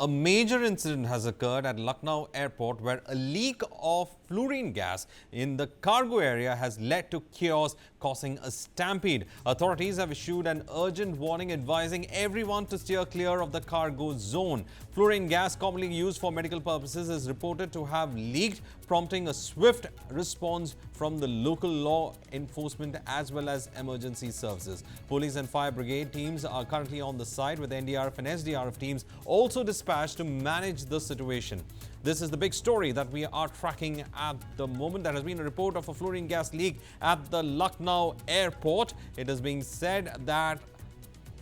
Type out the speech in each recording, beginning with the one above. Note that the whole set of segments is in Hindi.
A major incident has occurred at Lucknow airport where a leak of fluorine gas in the cargo area has led to chaos, causing a stampede. Authorities have issued an urgent warning advising everyone to steer clear of the cargo zone. Fluorine gas, commonly used for medical purposes, is reported to have leaked, prompting a swift response from the local law enforcement as well as emergency services. Police and fire brigade teams are currently on the site, with NDRF and SDRF teams also dispatched to manage the situation. This is the big story that we are tracking at the moment. There has been a report of a fluorine gas leak at the Lucknow airport. It is being said that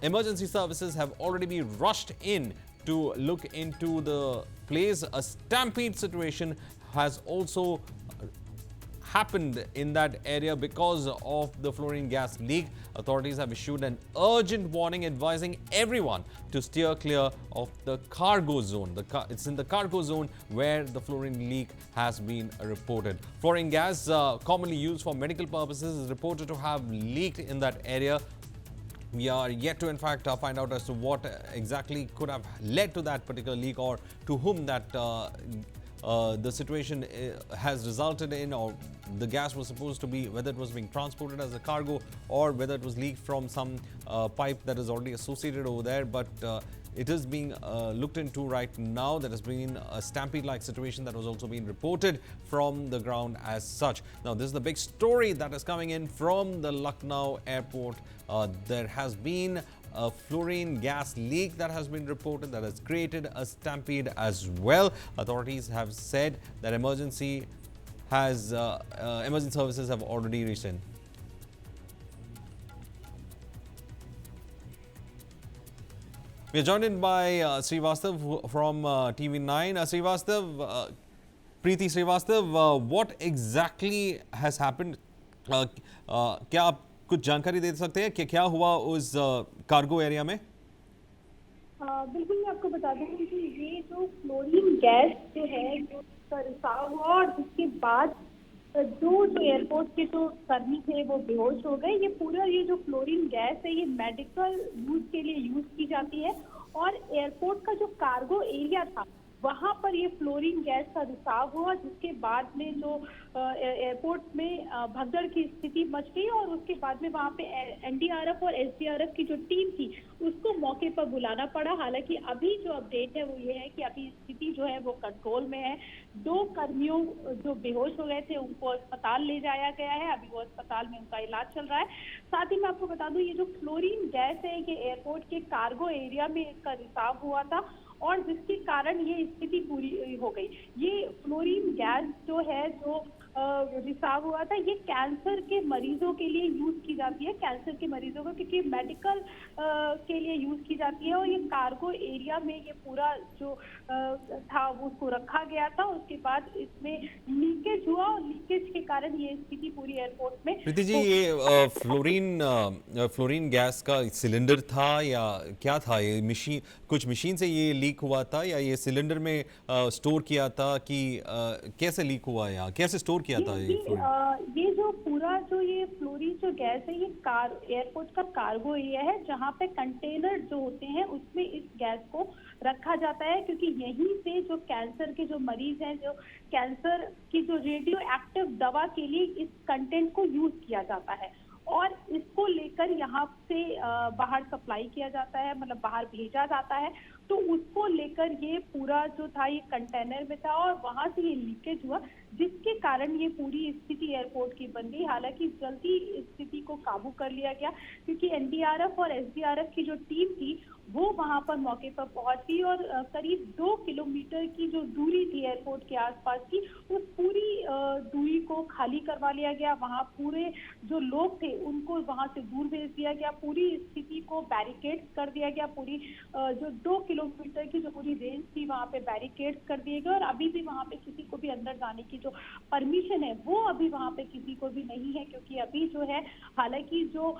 emergency services have already been rushed in to look into the place. A stampede situation has also happened in that area because of the fluorine gas leak. Authorities have issued an urgent warning advising everyone to steer clear of the cargo zone. It's in the cargo zone where the fluorine leak has been reported. Fluorine gas, commonly used for medical purposes, is reported to have leaked in that area. We are yet to, in fact, find out as to what exactly could have led to that particular leak, or to whom that the situation has resulted in, or the gas was supposed to be, whether it was being transported as a cargo or whether it was leaked from some pipe that is already associated over there. But it is being looked into right now. There has been a stampede-like situation that was also being reported from the ground as such. Now, this is the big story that is coming in from the Lucknow airport. There has been a fluorine gas leak that has been reported that has created a stampede as well. Authorities have said that emergency services have already reached in. We are joined in by Srivastav from TV9. Srivastav, Preeti Srivastav, what exactly has happened? क्या आप कुछ जानकारी दे सकते हैं कि क्या हुआ उस कार्गो एरिया में? बिल्कुल, मैं आपको बता दूं कि ये जो फ्लोरीन गैस जो है, जो उसका रिसाव हुआ और जिसके बाद जो एयरपोर्ट के जो कर्मी थे वो बेहोश हो गए। ये जो फ्लोरीन गैस है, ये मेडिकल यूज के लिए यूज की जाती है और एयरपोर्ट का जो कार्गो एरिया था वहां पर ये फ्लोरीन गैस का रिसाव हुआ, जिसके बाद में जो एयरपोर्ट में भगदड़ की स्थिति मच गई और उसके बाद में वहां पे एनडीआरएफ और एसडीआरएफ की जो टीम थी उसको मौके पर बुलाना पड़ा। हालांकि अभी जो अपडेट है वो ये है कि अभी स्थिति जो है वो कंट्रोल में है। 2 कर्मियों जो बेहोश हो गए थे उनको अस्पताल ले जाया गया है, अभी वो अस्पताल में उनका इलाज चल रहा है। साथ ही मैं आपको बता दूं, ये जो फ्लोरीन गैस है ये एयरपोर्ट के कार्गो एरिया में इसका रिसाव हुआ था और जिसके कारण ये स्थिति पूरी हो गई। ये फ्लोरीन गैस जो है, जो रिसाव हुआ था, ये कैंसर के मरीजों के लिए यूज की जाती है, कैंसर के मरीजों को, क्योंकि मेडिकल के लिए यूज की जाती है। और ये कार्गो एरिया में ये पूरा जो था वो उसको रखा गया था। उसके बाद इसमें लीकेज हुआ और लीकेज के कारण ये स्थिति पूरी एयरपोर्ट में। प्रीति जी, ये फ्लोरीन गैस का सिलेंडर था या क्या था? ये कुछ मशीन से ये लीक हुआ था या ये सिलेंडर में स्टोर किया था कि कैसे लीक हुआ, या कैसे स्टोर किया था ये जो पूरा जो ये फ्लोरीन जो गैस है, ये एयरपोर्ट का कार्गो एरिया है जहाँ पे कंटेनर जो होते हैं उसमें इस गैस को रखा जाता है, क्योंकि यहीं से जो कैंसर के जो मरीज हैं, जो कैंसर की जो रेडियो एक्टिव दवा के लिए इस कंटेंट को यूज किया जाता है और इसको लेकर यहाँ से बाहर सप्लाई किया जाता है, मतलब बाहर भेजा जाता है। तो उसको लेकर ये पूरा जो था ये कंटेनर में था और वहां से ये लीकेज हुआ, जिसके कारण ये पूरी स्थिति एयरपोर्ट की बन गई। हालांकि जल्दी स्थिति को काबू कर लिया गया, क्योंकि एनडीआरएफ और एसडीआरएफ की जो टीम थी वो वहां पर मौके पर पहुंची और करीब 2 किलोमीटर की जो दूरी थी एयरपोर्ट के आसपास की, उस पूरी दूरी को खाली करवा लिया गया। वहां पूरे जो लोग थे उनको वहां से दूर भेज दिया गया, पूरी स्थिति को बैरिकेड्स कर दिया गया। पूरी जो 2 किलोमीटर की जो पूरी रेंज थी वहां पे बैरिकेड्स कर दिए गए और अभी भी वहां पे किसी को भी अंदर जाने की जो परमिशन है वो अभी वहां पे किसी को भी नहीं है, क्योंकि अभी जो है, हालांकि जो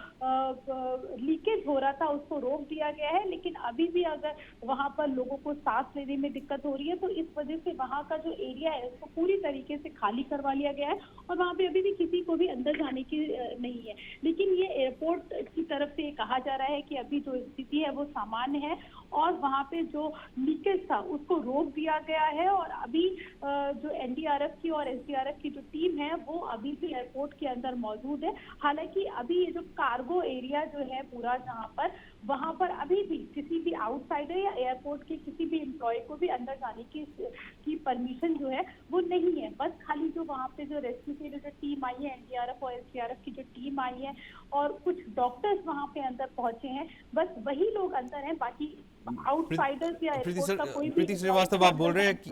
लीकेज हो रहा था उसको रोक दिया गया है, लेकिन अभी भी अगर वहां पर लोगों को सांस लेने में दिक्कत हो रही है तो इस वजह से वहां का जो एरिया है उसको पूरी तरीके से खाली करवा लिया गया है और वहां पे अभी भी किसी को भी अंदर जाने की नहीं है। लेकिन ये एयरपोर्ट की तरफ से कहा जा रहा है कि अभी जो स्थिति है वो सामान्य है और वहां पे जो लीकेज था उसको रोक दिया गया है। और अभी जो एनडीआरएफ की और एसडीआरएफ की जो टीम है वो अभी भी एयरपोर्ट के अंदर मौजूद है। हालांकि अभी ये जो कार्गो एरिया जो है पूरा जहां पर, वहां पर अभी भी किसी भी आउटसाइडर या एयरपोर्ट के किसी भी एम्प्लॉय को भी अंदर जाने की परमिशन जो है वो नहीं है। बस खाली जो वहां पे जो रेस्क्यू के लिए जो टीम आई है, एनडीआरएफ और एसडीआरएफ की जो टीम आई है और कुछ डॉक्टर्स वहां पे अंदर पहुंचे हैं, बस वही लोग अंदर हैं। बाकी आउटसाइडर्स या प्रीति एयरपोर्ट का सर, कोई भी प्रीति श्रीवास्तव, आप बोल रहे हैं कि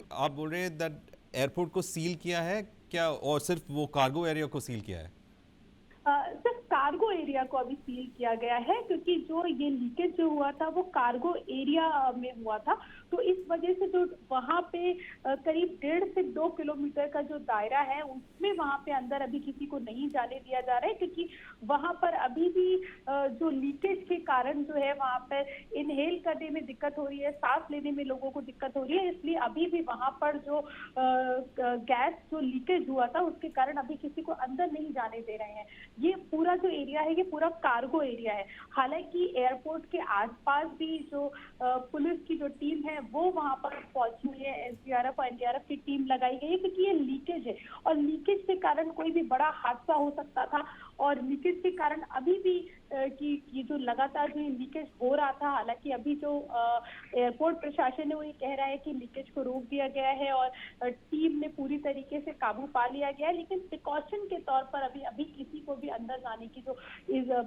दैट एयरपोर्ट को सील किया है क्या, और सिर्फ वो कार्गो एरिया को सील किया है? सिर्फ कार्गो एरिया को अभी सील किया गया है, क्योंकि जो ये लीकेज जो हुआ था वो कार्गो एरिया में हुआ था। तो इस वजह से जो वहां पे करीब 1.5 से 2 किलोमीटर का जो दायरा है उसमें वहां पे अंदर अभी किसी को नहीं जाने दिया जा रहा है, क्योंकि वहां पर अभी भी जो लीकेज के कारण जो है वहां पर इनहेल करने में दिक्कत हो रही है, सांस लेने में लोगों को दिक्कत हो रही है। इसलिए अभी भी वहां पर जो गैस जो लीकेज हुआ था उसके कारण अभी किसी को अंदर नहीं जाने दे रहे हैं। ये पूरा जो एरिया है ये पूरा कार्गो एरिया है। हालांकि एयरपोर्ट के आसपास भी जो पुलिस की जो टीम है वो वहां पर पहुंची हुई है, एसडीआरएफ और एनडीआरएफ की टीम लगाई गई है, क्योंकि ये लीकेज है और लीकेज के कारण कोई भी बड़ा हादसा हो सकता था। और लीकेज के कारण अभी भी कि ये जो लगातार जो लीकेज हो रहा था, हालांकि अभी जो एयरपोर्ट प्रशासन है वो ये कह रहा है कि लीकेज को रोक दिया गया है और टीम ने पूरी तरीके से काबू पा लिया गया है, लेकिन प्रिकॉशन के तौर पर अभी किसी को भी अंदर जाने की जो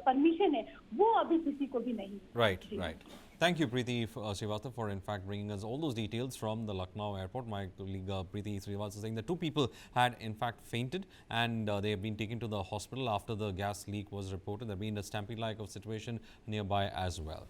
परमिशन है वो अभी किसी को भी नहीं है। Right. Thank you, Preeti Srivastav, for in fact bringing us all those details from the Lucknow airport. My colleague Preeti Srivastav saying that 2 people had in fact fainted and they have been taken to the hospital after the gas leak was reported. There have been a stampede-like of situation nearby as well.